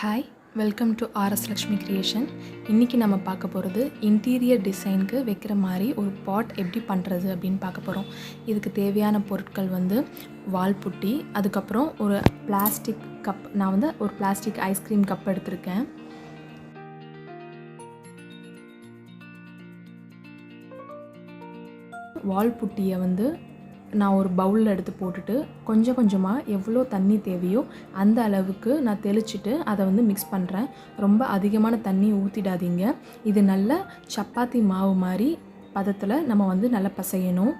Hi, welcome to rslakshmicreation. இன்றைக்கி நம்ம பார்க்க போகிறது இன்டீரியர் டிசைனுக்கு வைக்கிற மாதிரி ஒரு பாட் எப்படி பண்ணுறது அப்படின்னு பார்க்க போகிறோம். இதுக்கு தேவையான பொருட்கள் வால்புட்டி, அதுக்கப்புறம் ஒரு பிளாஸ்டிக் கப். நான் ஒரு பிளாஸ்டிக் ஐஸ்கிரீம் கப் எடுத்திருக்கேன். வால்புட்டியை நான் ஒரு பவுலில் எடுத்து போட்டுட்டு கொஞ்சம் கொஞ்சமாக எவ்வளோ தண்ணி தேவையோ அந்த அளவுக்கு நான் தெளிச்சிட்டு அதை மிக்ஸ் பண்ணுறேன். ரொம்ப அதிகமான தண்ணி ஊற்றிடாதீங்க. இது நல்ல சப்பாத்தி மாவு மாதிரி பதத்தில் நம்ம நல்லா பசையணும்.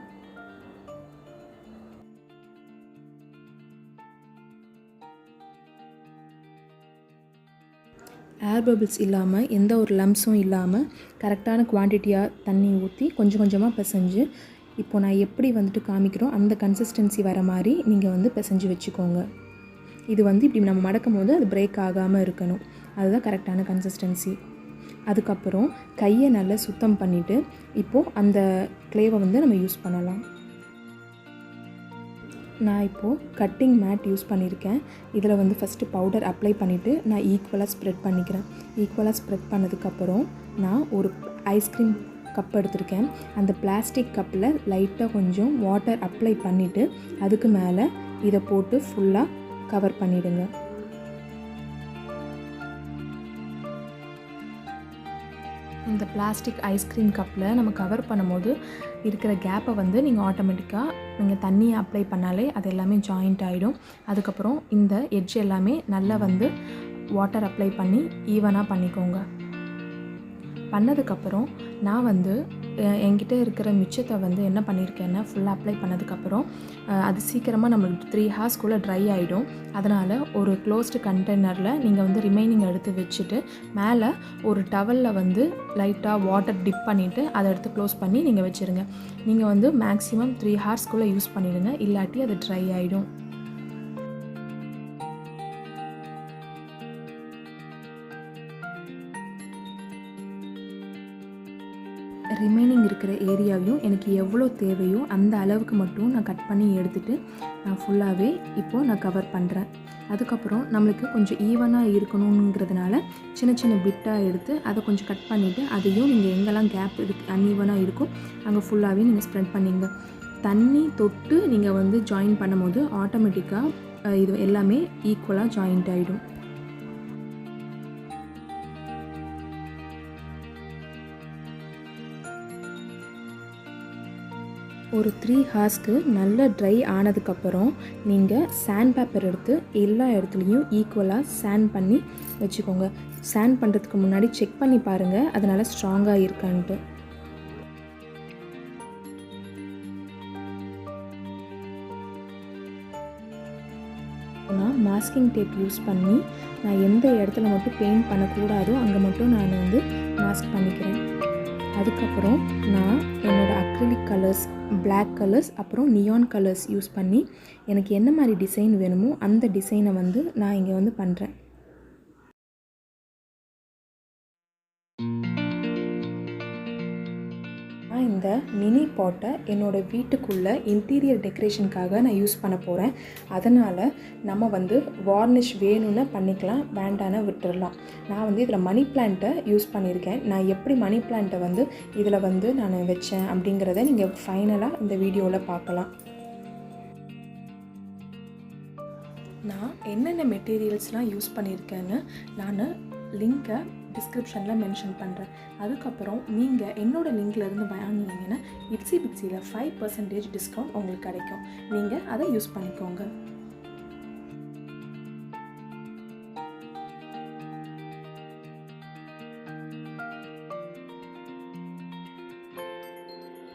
ஏர் பபிள்ஸ் இல்லாமல் எந்த ஒரு லம்ஸும் இல்லாமல் கரெக்டான குவான்டிட்டியாக தண்ணி ஊற்றி கொஞ்சம் கொஞ்சமாக பிசைஞ்சு இப்போ நான் எப்படி காமிக்கிறோம் அந்த கன்சிஸ்டன்சி வர மாதிரி நீங்கள் பிசைஞ்சு வச்சுக்கோங்க. இது இப்படி நம்ம மடக்கும் போது அது பிரேக் ஆகாமல் இருக்கணும். அதுதான் கரெக்டான கன்சிஸ்டன்சி. அதுக்கப்புறம் கையை நல்லா சுத்தம் பண்ணிவிட்டு இப்போது அந்த க்ளேவை நம்ம யூஸ் பண்ணலாம். நான் இப்போது கட்டிங் மேட் யூஸ் பண்ணியிருக்கேன். இதில் ஃபஸ்ட்டு பவுடர் அப்ளை பண்ணிவிட்டு நான் ஈக்குவலாக ஸ்ப்ரெட் பண்ணிக்கிறேன். ஈக்குவலாக ஸ்ப்ரெட் பண்ணதுக்கப்புறம் நான் ஒரு ஐஸ்கிரீம் கப் எடுத்திருக்கேன். அந்த பிளாஸ்டிக் கப்பில் லைட்டாக கொஞ்சம் வாட்டர் அப்ளை பண்ணிவிட்டு அதுக்கு மேலே இதை போட்டு ஃபுல்லாக கவர் பண்ணிவிடுங்க. இந்த பிளாஸ்டிக் ஐஸ்கிரீம் கப்பில் நம்ம கவர் பண்ணும்போது இருக்கிற கேப்பை நீங்கள் ஆட்டோமேட்டிக்காக நீங்கள் தண்ணியை அப்ளை பண்ணாலே அது எல்லாமே ஜாயிண்ட் ஆகிடும். அதுக்கப்புறம் இந்த எட்ஜ் எல்லாமே நல்லா வாட்டர் அப்ளை பண்ணி ஈவனாக பண்ணிக்கோங்க. பண்ணதுக்கப்புறம் நான் என்கிட்ட இருக்கிற மிச்சத்தை என்ன பண்ணியிருக்கேன்னா ஃபுல்லாக அப்ளை பண்ணதுக்கப்புறம் அது சீக்கிரமாக நம்மளுக்கு 3 ஹார்ஸ்க்குள்ளே ட்ரை ஆகிடும். அதனால் ஒரு க்ளோஸ்டு கண்டெய்னரில் நீங்கள் ரிமைனிங் எடுத்து வச்சுட்டு மேலே ஒரு டவலில் லைட்டாக வாட்டர் டிப் பண்ணிவிட்டு அதை எடுத்து க்ளோஸ் பண்ணி நீங்கள் வச்சுருங்க. நீங்கள் மேக்ஸிமம் 3 ஹார்ஸ்க்குள்ளே யூஸ் பண்ணிவிடுங்க, இல்லாட்டி அது ட்ரை ஆகிடும். ரிமைனிங் இருக்கிற ஏரியாவையும் எனக்கு எவ்வளோ தேவையோ அந்த அளவுக்கு மட்டும் நான் கட் பண்ணி எடுத்துகிட்டு நான் ஃபுல்லாகவே இப்போது நான் கவர் பண்ணுறேன். அதுக்கப்புறம் நம்மளுக்கு கொஞ்சம் ஈவனாக இருக்கணுங்கிறதுனால சின்ன சின்ன பிட்டாக எடுத்து அதை கொஞ்சம் கட் பண்ணிவிட்டு அதையும் நீங்கள் எங்கெல்லாம் கேப் அன்ஈவனாக இருக்கோ அங்கே ஃபுல்லாகவே நீங்கள் ஸ்ப்ரெட் பண்ணிங்க. தண்ணி தொட்டு நீங்கள் ஜாயின் பண்ணும்போது ஆட்டோமேட்டிக்காக இது எல்லாமே ஈக்குவலாக ஜாயிண்ட் ஆகிடும். ஒரு 3 ஹார்ஸ்க்கு நல்லா ட்ரை ஆனதுக்கப்புறம் நீங்கள் சாண்ட் பேப்பர் எடுத்து எல்லா இடத்துலையும் ஈக்குவலாக சாண்ட் பண்ணி வச்சுக்கோங்க. சாண்ட் பண்ணுறதுக்கு முன்னாடி செக் பண்ணி பாருங்கள் அது நல்லா ஸ்ட்ராங்காக இருக்கான்ட்டு. நான் மாஸ்கிங் டேப் யூஸ் பண்ணி நான் எந்த இடத்துல மட்டும் பெயிண்ட் பண்ணக்கூடாதோ அங்கே மட்டும் நான் மாஸ்க் பண்ணிக்கிறேன். அதுக்கப்புறம் நான் என்னோடய அக்ரிலிக் கலர்ஸ், பிளாக் கலர்ஸ், அப்புறம் நியான் கலர்ஸ் யூஸ் பண்ணி எனக்கு என்ன மாதிரி டிசைன் வேணுமோ அந்த டிசைனை நான் இங்கே பண்ணுறேன். நான் இந்த மினி பாட்டை என்னோடய வீட்டுக்குள்ளே இன்டீரியர் டெக்கரேஷனுக்காக நான் யூஸ் பண்ண போகிறேன். அதனால் நம்ம வார்னிஷ் வேணும்னு பண்ணிக்கலாம், வேண்டான விட்டுடலாம். நான் இதில் மணி பிளான்ட்டை யூஸ் பண்ணியிருக்கேன். நான் எப்படி மணி பிளான்ட்டை இதில் நான் வச்சேன் அப்படிங்கிறத நீங்கள் ஃபைனலாக இந்த வீடியோவில் பார்க்கலாம். நான் என்னென்ன மெட்டீரியல்ஸ்லாம் யூஸ் பண்ணியிருக்கேன்னு நான் லிங்க்கை டிஸ்கிரிப்ஷனில் மென்ஷன் பண்ணுறேன். அதுக்கப்புறம் நீங்கள் என்னோடய லிங்க்லேருந்து வாங்கினீங்கன்னா இட்ஸி பிட்ஸியில் 5% டிஸ்கவுண்ட் உங்களுக்கு கிடைக்கும். நீங்கள் அதை யூஸ் பண்ணிக்கோங்க.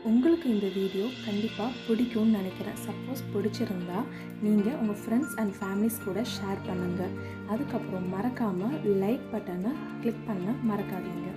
உங்களுக்கு இந்த வீடியோ கண்டிப்பாக பிடிக்கும்னு நினைக்கிறேன். சப்போஸ் பிடிச்சிருந்தா நீங்கள் உங்கள் ஃப்ரெண்ட்ஸ் அண்ட் ஃபேமிலிஸ் கூட ஷேர் பண்ணுங்கள். அதுக்கப்புறம் மறக்காமல் லைக் பட்டனை கிளிக் பண்ண மறக்காதீங்க.